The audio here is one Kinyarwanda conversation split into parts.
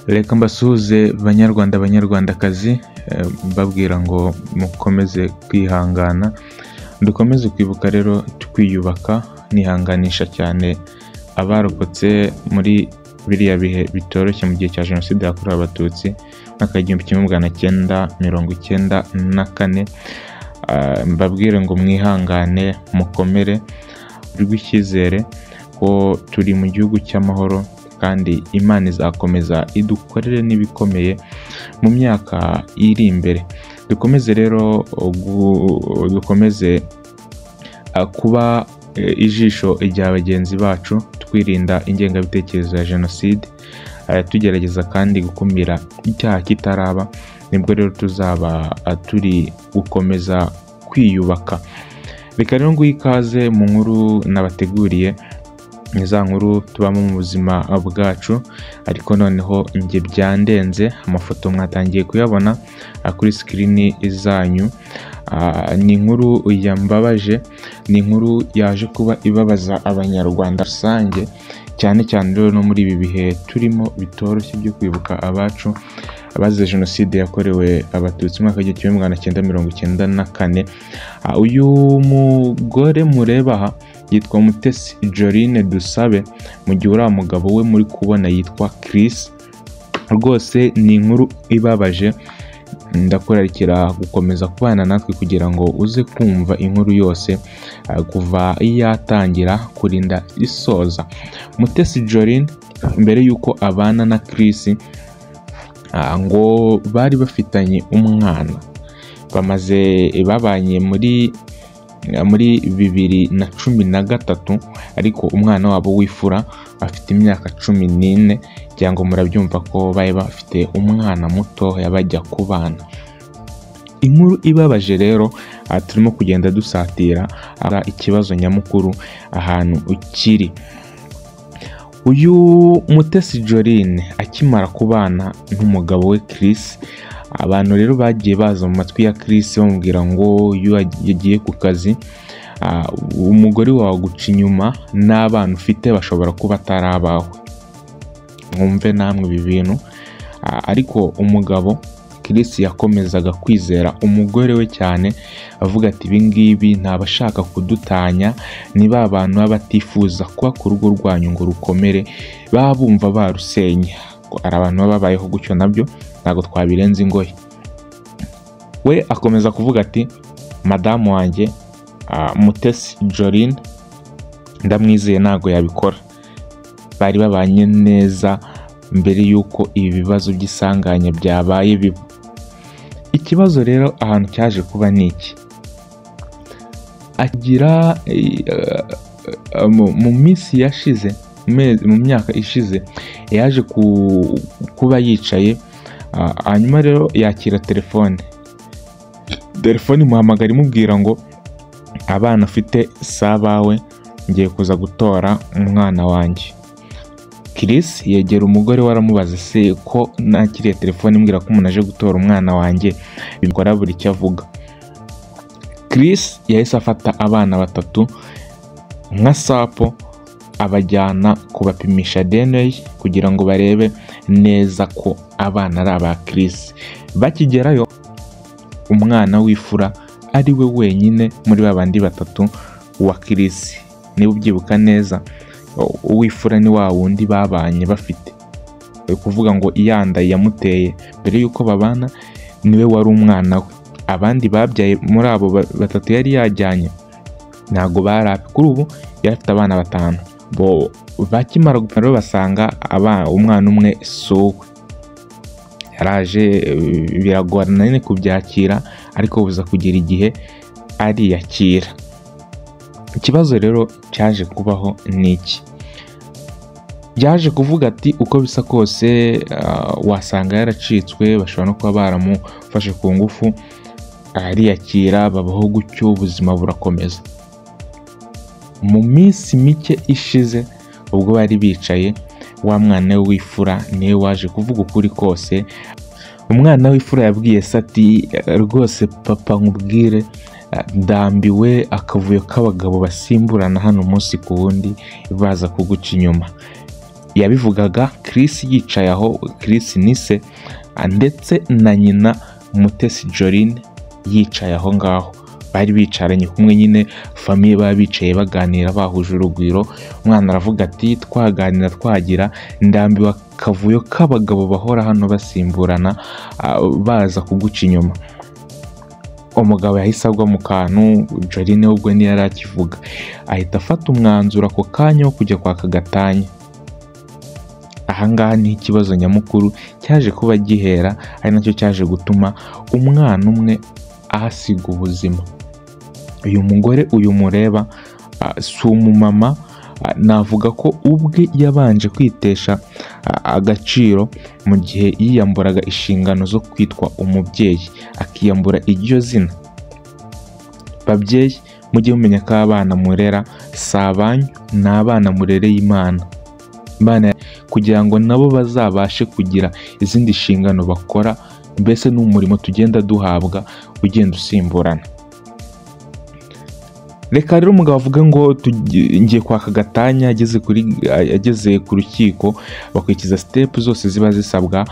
Reka mbasuhuze banyarwanda banyarwandakazi, mbabwira ngo mukomeze kwihangana, dukomeze kwibuka rero twiyubaka, nihanganisha cyane abarokotse muri biriya bihe bitoroshye mu gihe cya Jenoside yakorewe Abatutsi mwaka 1994. Mbabwire ngo mwihangane, mukomere, rw'icyizere ko turi mu gihugu cy'amahoro kandi Imana izakomeza idukorere n'ibikomeye mu myaka iri imbere. Dukomeze rero dukomeze kuba ijisho rya bagenzi bacu, twirinda ingengabitekerezo ya Jenoside, tugerageza kandi gukumira icyaha kitaraba. Nibwo rero tuzaba turi gukomeza kwiyubaka. Reka rero nguhe ikaze mu nkuru nabateguriye, za nkuru tubamo mu buzima bwacu, ariko noneho njye byandenze. Amafoto mwatangiye kuyabona kuri screen zanyu. Ni inkuru yambabaje, ni inkuru yaje kuba ibabaza abanyarwanda rusange, cyane cyane rero no muri ibi bihe turimo bitoroshye byo kwibuka abacu abazize Jenoside yakorewe Abatutsi mwaka 1994. Uyu mugore mureba aha yitwa Mutesi Jorine Dusabe, mu gihe uriya mugabo we muri kubona yitwa Chris. Rwose ni inkuru ibabaje, ndakurarikira gukomeza kubana natwe kugira ngo uze kumva inkuru yose kuva yatangira kurinda isoza. Mutesi Jorine mbere yuko abana na Chris ngo bari bafitanye umwana, babanye muri 2013, ariko umwana wabo w'ifura afite imyaka 14, cyangwa murabyumva ko bari bafite umwana muto yabajya kubana. Inkuru ibabaje rero, turimo kugenda dusatira ikibazo nyamukuru ahantu ukiri. Uyu Mutesi Jorine akimara kubana n'umugabo we Chris, abantu rero bagiye baza mu matwi ya Chris bamubwira ngo iyo yagiye ku kazi, umugore wawe guca inyuma n'abana ufite bashobora kuba atarabawe. Mwumve namwe ibi bintu. Ariko umugabo Chris yakomezaga kwizera umugore we cyane, avuga ati ibi ngibi ntabashaka kudutanya, niba abantu baba batifuza kuba ku rugo rwanyu ngo rukomere, baba bumva barusenya. Ari abantu baba babayeho gutyo, nabyo ntabwo twabirenza ingoyi. We akomeza kuvuga ati madamu wanjye Mutesi Jorine ndamwizeye, ntabwo yabikora. Bari babanye neza mbere yuko ibi bibazo by'isanganya byabaye biba. Ikibazo rero ahantu cyaje kuba niki, agira mu minsi yashize, mu myaka ishize, yaje kuba yicaye, hanyuma rero yakira telefone imuhamagara imubwira ngo abana afite sabawe, ngiye kuza gutora umwana wanjye. Chris yegera umugore we aramubaza, se ko nakiriye telefone imbwira ko umuntu aje gutora umwana wanjye, bikora buri icyo avuga. Chris yahise afata abana batatu nka sapo, abajyana kubapimisha DNA kugira ngo barebe neza ko abana ari aba Chris. Bakigerayo, umwana w'ifura ari we wenyine muri babandi batatu wa Chris. Niba ubyibuka neza, uw'ifura ni wa wundi babanye bafite, kuvuga ngo iyanda yamuteye mbere yuko babana niwe wari umwana we. Abandi babyaye muri abo batatu yari yajyanye ntago barapi. Kuri ubu yari afite abana 5. Bakimara gupima basanga umwana umwe sowe. Yaraje biragorana nyine kubyakira, ariko buza kugira igihe ariyakira. Ikibazo rero cyaje kubaho niki, yaje kuvuga ati uko bisa kose wasanga yaracitswe, bashobora no kuba baramufashe ku ngufu, ariyakira, babaho gutyo, ubuzima burakomeza. Mu minsi mike ishize, ubwo bari bicaye, wa mwana w'ifura niwe waje kuvuga ukuri kose. Umwana w'ifura yabwiye se ati rwose papa nkubwire, ndambiwe akavuyo k'abagabo basimburana hano umunsi ku wundi baza kuguca inyuma. yabivugaga Chris yicaye aho, Chris ni se, ndetse na nyina Mutesi Jolene yicaye aho ngaho. Bari bicaranye kumwe nyine, famiye baba bicaye baganira bahuje urugwiro. Umwana aravuga ati twaganira twagira, ndambiwe akavuyo k'abagabo bahora hano basimburana baza kuguca inyuma. Umugabo yahise agwa mu kantu, Jolene ubwo ni yari akivuga, ahita afata umwanzuro ako kanya wo kujya kwaka gatanya. Ahangaha ni ikibazo nyamukuru cyaje kuba gihera, ari nacyo cyaje gutuma umwana umwe ahasiga ubuzima. Uyu mugore uyu mureba si umumama, navuga ko ubwe yabanje kwitesha agaciro mu gihe yiyamburaga inshingano zo kwitwa umubyeyi, akiyambura iryo zina. Babyeyi mujye mumenya ko abana murera si abanyu, ni abana murereye Imana, kugira ngo nabo bazabashe kugira izindi nshingano bakora. Mbese ni umurimo tugenda duhabwa ugenda usimburana. Reka rero umugabo avuga ngo ngiye kwaka gatanya, ageze ku rukiko bakurikiza step zose ziba zisabwa.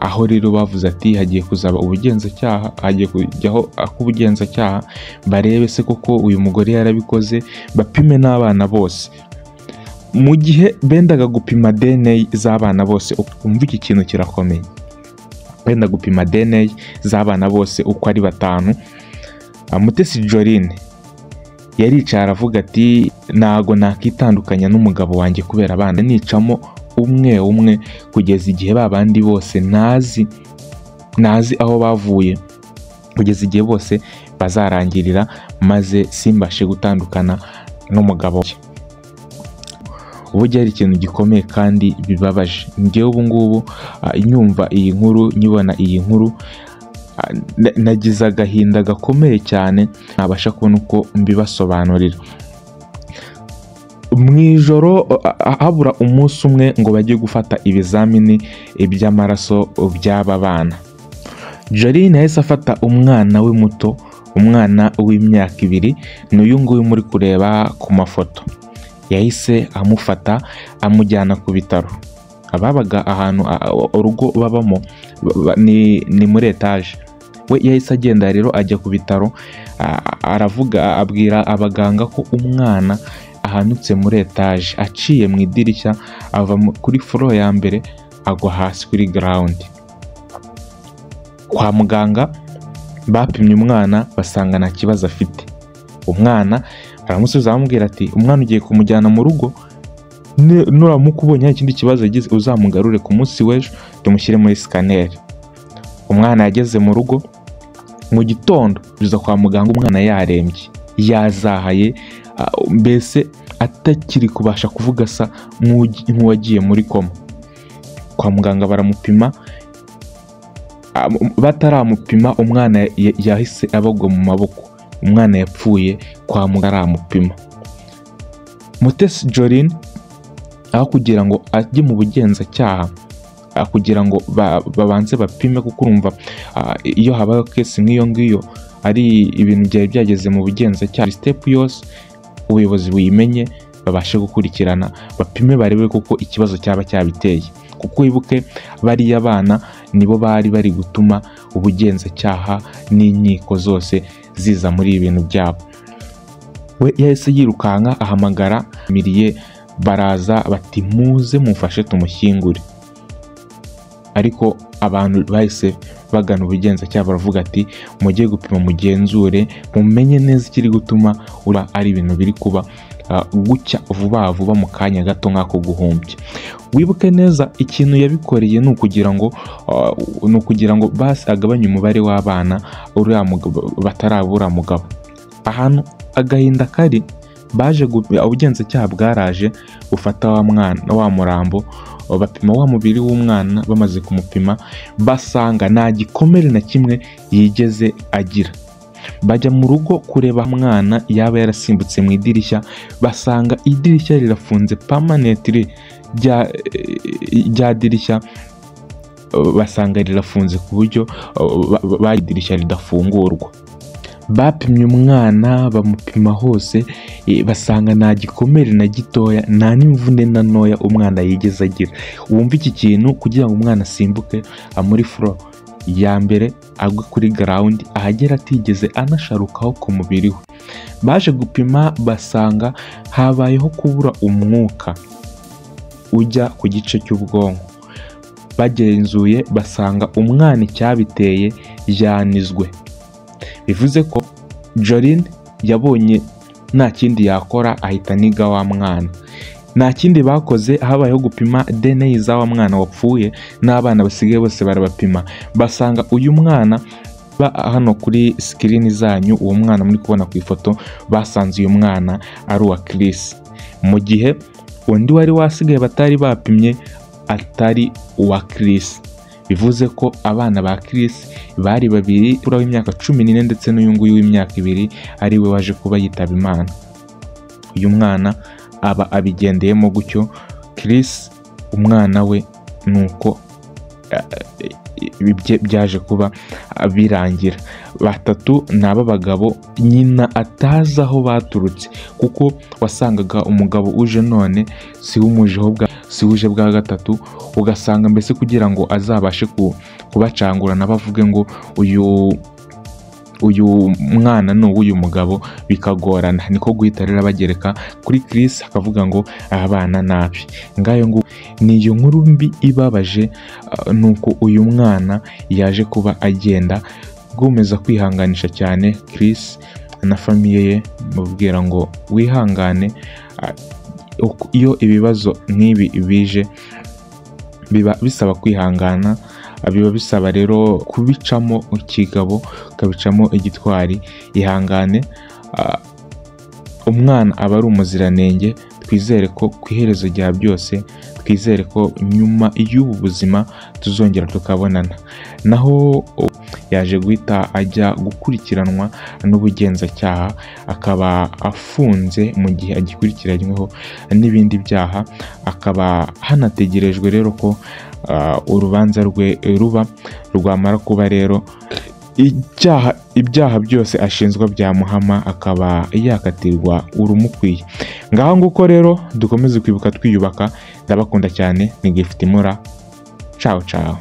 Aho rero bavuze ati hagiye kuzaba ubugenzacyaha, hagiye kujyaho ak'ubugenzacyaha, barebe se koko uyu mugore yarabikoze, bapime n'abana bose. Mu gihe bendaga gupima DNA z'abana bose, umva iki kintu kirakomeye, benda gupima DNA z'abana bose uko ari 5, Mutesi Jolene yaricaye aravuga ati ntago nakitandukanya n'umugabo wanjye kubera abana, nicamo umwe umwe kugeza igihe babandi bose nazi aho bavuye, kugeza igihe bose bazarangirira, maze simbashe gutandukana n'umugabo we. Ubu byari ikintu gikomeye kandi bibabaje. Njyewe ubu ngubu nyumva iyi nkuru, nyibona iyi nkuru, nagize agahinda gakomeye cyane, ntabasha kubona uko mbibasobanurira. Mu ijoro habura umunsi umwe ngo bajye gufata ibizamini by'amaraso by'aba bana. Jolene yahise afata umwana we muto, umwana w'imyaka 2, n'uyu nguyu muri kureba ku mafoto. Yahise amufata amujyana ku bitaro. Ababaga ahantu urugo babamo ni muri etaje. We yahise agenda rero ajya ku bitaro, aravuga abwira abaganga ko umwana ahanutse muri etaje, aciye mu idirishya ava kuri floor ya mbere agwa hasi kuri ground. Kwa muganga bapimye umwana basanga nta kibazo afite. Umwana aramusubiza amubwira ati umwana ugiye kumujyana mu rugo, nuramuka ubonye ikindi kibazo yagize uzamugarure ku munsi w'ejo tumushyire muri scanner. Umwana yageze mu rugo mu gitondo, biza kwa muganga umwana yarembye, yazahaye, mbese atakiri kubasha kuvuga, sa nk'uwagiye muri koma. Kwa muganga baramupima, bataramupima umwana yahise abagwa mu maboko. Umwana yapfuye kwa muganga aramupima. Mutesi Jolene aho kugira ngo ajye mu bugenzacyaha, kugira ngo babanze bapime, kuko urumva iyo habaye case nk'iyo ngiyo ari ibintu byari byageze mu bugenzacyaha, step yose ubuyobozi buyimenye, babashe gukurikirana, bapime barebe kuko ikibazo cyaba cyabiteye. Kuko wibuke bariya bana nibo bari bari gutuma ubugenzacyaha n'inkiko zose ziza muri ibintu byabo. We yahise yirukanka ahamagara miriye, baraza bati muze mufashe tumushyingure. Ariko abantu bahise bagana ubugenzacyaha baravuga ati mujye gupima mugenzure, mumenye neza ikiri gutuma ari ibintu biri kuba gucya vuba vuba mu kanya gato nk'ako guhumbya. Wibuke neza ikintu yabikoreye ni ukugira ngo basi agabanye umubare w'abana batarabura mugabo. Ahantu agahinda kari, baje ubugenzacyaha bwaraje gufata wa murambo, bapima wa mubiri w'umwana. Bamaze kumupima basanga nta gikomere na kimwe yigeze agira. Bajya mu rugo kureba umwana yaba yarasimbutse mu idirishya, basanga idirishya rirafunze permanently, rya dirishya basanga rirafunze ku buryo idirishya ridafungurwa. Bapimye umwana bamupima hose, basanga nta gikomere na gitoya, nta n'imvune na ntoya umwana yigeze agira. Wumva iki kintu, kugira ngo umwana asimbuke muri furo ya mbere agwe kuri ground ahagera atigeze anasharukaho ku mubiri we. Baje gupima basanga habayeho kubura umwuka ujya ku gice cy'ubwonko. Bagenzuye basanga umwana icyabiteye yanizwe. Bivuze ko Jolene yabonye nta kindi yakora ahita aniga wa mwana. Nta kindi bakoze, habayeho gupima DNA za wa mwana wapfuye, n'abana basigaye bose barabapima. Basanga uyu mwana hano kuri screen zanyu, uwo mwana muri kubona ku ifoto, basanze uyu mwana ari uwa Chris, mu gihe undi wari wasigaye batari bapimye atari uwa Chris. Bivuze ko abana ba Chris bari babiri, uri w'imyaka 14 ndetse n'uyu nguyu w'imyaka 2 ari we waje kuba yitaba Imana. Uyu mwana aba abigendeyemo gutyo. Chris umwana we nuko byaje kuba birangira. Batatu n'aba bagabo nyina atazi aho baturutse, kuko wasangaga umugabo uje none si uje bwa gatatu, ugasanga mbese kugira ngo azabashe kubacangurana bavuge ngo uyu mwana ni uw'uyu mugabo bikagorana. Niko guhita rero bagereka kuri Chris akavuga ngo abana nabi. Ngayo ngo niyo nkuru mbi ibabaje, nuko uyu mwana yaje kuba agenda. Gomeza kwihanganisha cyane Chris na famiye ye, mubwira ngo wihangane. Iyo ibibazo nk'ibi bije biba bisaba kwihangana, biba bisaba rero kubicamo ikigabo, ukabicamo igitwari. Ihangane, umwana aba ari umuziranenge. Twizere ko ku iherezo rya byose, twizere ko nyuma y'ubu buzima tuzongera tukabonana. Naho yaje guhita ajya gukurikiranwa n'ubugenzacyaha, akaba afunze mu gihe agikurikiranyweho n'ibindi byaha. Akaba hanategerejwe rero ko urubanza rwe ruba rwamara kuba rero ibyaha byose ashinzwa byamuhama, akaba yakatirwa urumukwiye. Ngaho nguko rero dukomeze kwibuka twiyubaka. Ndabakunda cyane, ni Gift Mura. Ciao ciao.